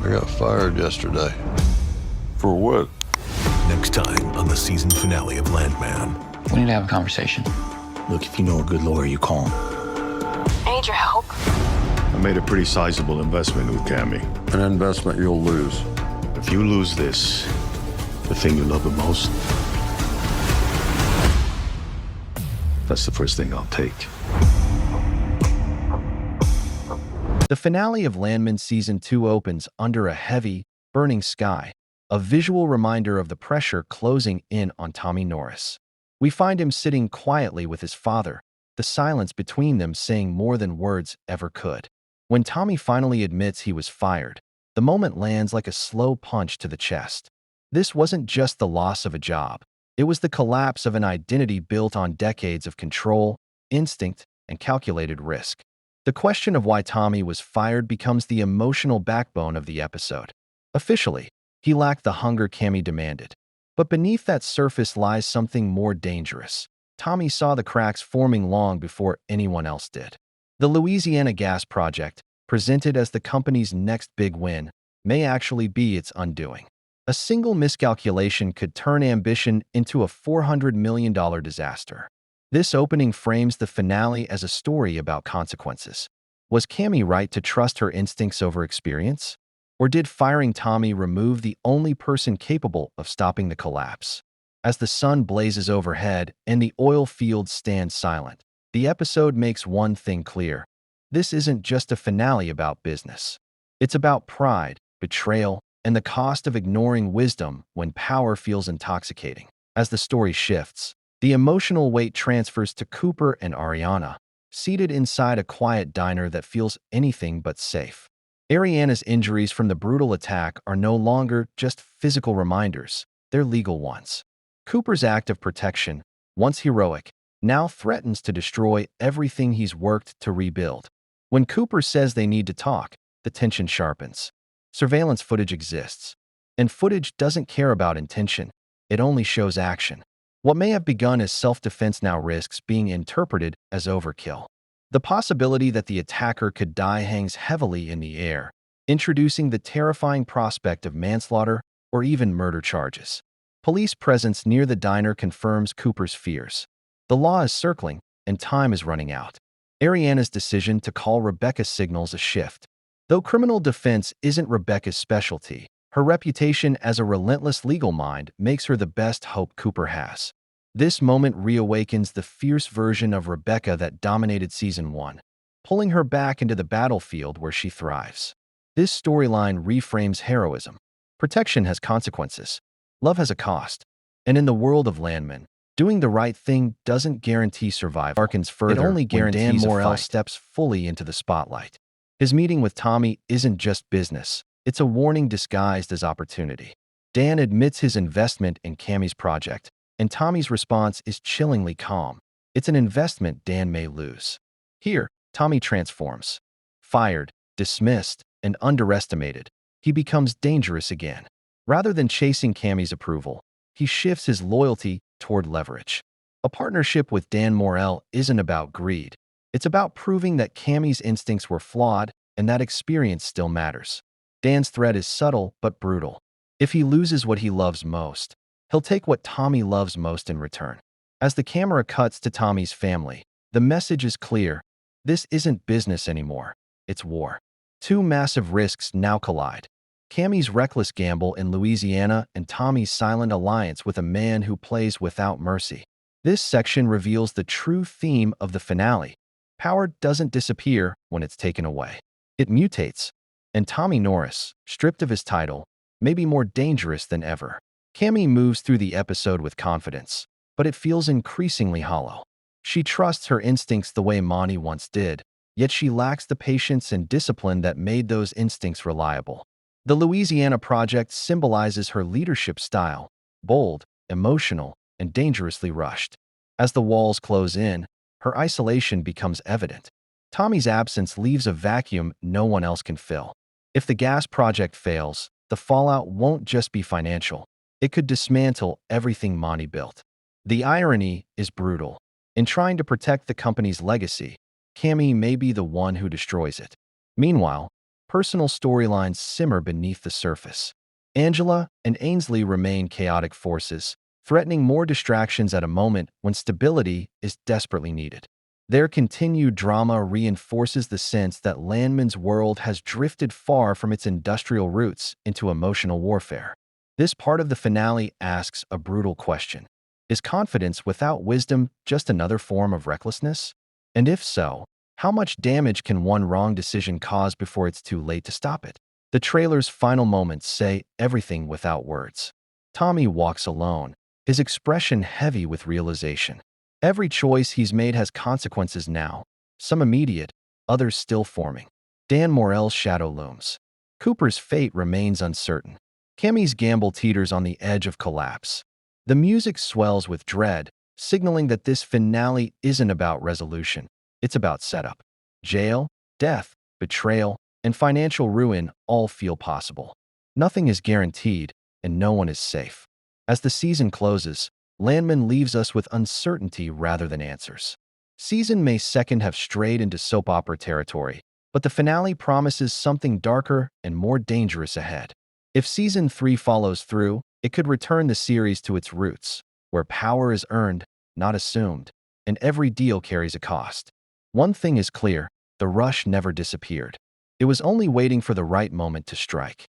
I got fired yesterday. For what? Next time on the season finale of Landman. We need to have a conversation. Look, if you know a good lawyer, you call him. I need your help. I made a pretty sizable investment with Cammy. An investment you'll lose. If you lose this, the thing you love the most, that's the first thing I'll take. The finale of Landman Season 2 opens under a heavy, burning sky, a visual reminder of the pressure closing in on Tommy Norris. We find him sitting quietly with his father, the silence between them saying more than words ever could. When Tommy finally admits he was fired, the moment lands like a slow punch to the chest. This wasn't just the loss of a job. It was the collapse of an identity built on decades of control, instinct, and calculated risk. The question of why Tommy was fired becomes the emotional backbone of the episode. Officially, he lacked the hunger Cammy demanded. But beneath that surface lies something more dangerous. Tommy saw the cracks forming long before anyone else did. The Louisiana gas project, presented as the company's next big win, may actually be its undoing. A single miscalculation could turn ambition into a $400 million disaster. This opening frames the finale as a story about consequences. Was Cammy right to trust her instincts over experience? Or did firing Tommy remove the only person capable of stopping the collapse? As the sun blazes overhead and the oil fields stand silent, the episode makes one thing clear. This isn't just a finale about business. It's about pride, betrayal, and the cost of ignoring wisdom when power feels intoxicating. As the story shifts, the emotional weight transfers to Cooper and Ariana, seated inside a quiet diner that feels anything but safe. Ariana's injuries from the brutal attack are no longer just physical reminders, they're legal ones. Cooper's act of protection, once heroic, now threatens to destroy everything he's worked to rebuild. When Cooper says they need to talk, the tension sharpens. Surveillance footage exists, and footage doesn't care about intention, it only shows action. What may have begun as self-defense now risks being interpreted as overkill. The possibility that the attacker could die hangs heavily in the air, introducing the terrifying prospect of manslaughter or even murder charges. Police presence near the diner confirms Cooper's fears. The law is circling, and time is running out. Ariana's decision to call Rebecca signals a shift. Though criminal defense isn't Rebecca's specialty, her reputation as a relentless legal mind makes her the best hope Cooper has. This moment reawakens the fierce version of Rebecca that dominated Season 1, pulling her back into the battlefield where she thrives. This storyline reframes heroism. Protection has consequences. Love has a cost. And in the world of Landman, doing the right thing doesn't guarantee survival. Harkens further, it only guarantees Dan Morell steps fully into the spotlight. His meeting with Tommy isn't just business. It's a warning disguised as opportunity. Dan admits his investment in Cammy's project, and Tommy's response is chillingly calm. It's an investment Dan may lose. Here, Tommy transforms. Fired, dismissed, and underestimated, he becomes dangerous again. Rather than chasing Cammy's approval, he shifts his loyalty toward leverage. A partnership with Dan Morell isn't about greed. It's about proving that Cammy's instincts were flawed and that experience still matters. Dan's threat is subtle but brutal. If he loses what he loves most, he'll take what Tommy loves most in return. As the camera cuts to Tommy's family, the message is clear. This isn't business anymore. It's war. Two massive risks now collide. Cammy's reckless gamble in Louisiana and Tommy's silent alliance with a man who plays without mercy. This section reveals the true theme of the finale. Power doesn't disappear when it's taken away. It mutates. And Tommy Norris, stripped of his title, may be more dangerous than ever. Cammy moves through the episode with confidence, but it feels increasingly hollow. She trusts her instincts the way Monty once did, yet she lacks the patience and discipline that made those instincts reliable. The Louisiana project symbolizes her leadership style, bold, emotional, and dangerously rushed. As the walls close in, her isolation becomes evident. Tommy's absence leaves a vacuum no one else can fill. If the gas project fails, the fallout won't just be financial. It could dismantle everything Monty built. The irony is brutal. In trying to protect the company's legacy, Cammy may be the one who destroys it. Meanwhile, personal storylines simmer beneath the surface. Angela and Ainsley remain chaotic forces, threatening more distractions at a moment when stability is desperately needed. Their continued drama reinforces the sense that Landman's world has drifted far from its industrial roots into emotional warfare. This part of the finale asks a brutal question. Is confidence without wisdom just another form of recklessness? And if so, how much damage can one wrong decision cause before it's too late to stop it? The trailer's final moments say everything without words. Tommy walks alone, his expression heavy with realization. Every choice he's made has consequences now, some immediate, others still forming. Dan Morell's shadow looms. Cooper's fate remains uncertain. Cammy's gamble teeters on the edge of collapse. The music swells with dread, signaling that this finale isn't about resolution. It's about setup. Jail, death, betrayal, and financial ruin all feel possible. Nothing is guaranteed, and no one is safe. As the season closes, Landman leaves us with uncertainty rather than answers. Season May 2nd have strayed into soap opera territory, but the finale promises something darker and more dangerous ahead. If Season 3 follows through, it could return the series to its roots, where power is earned, not assumed, and every deal carries a cost. One thing is clear, the rush never disappeared. It was only waiting for the right moment to strike.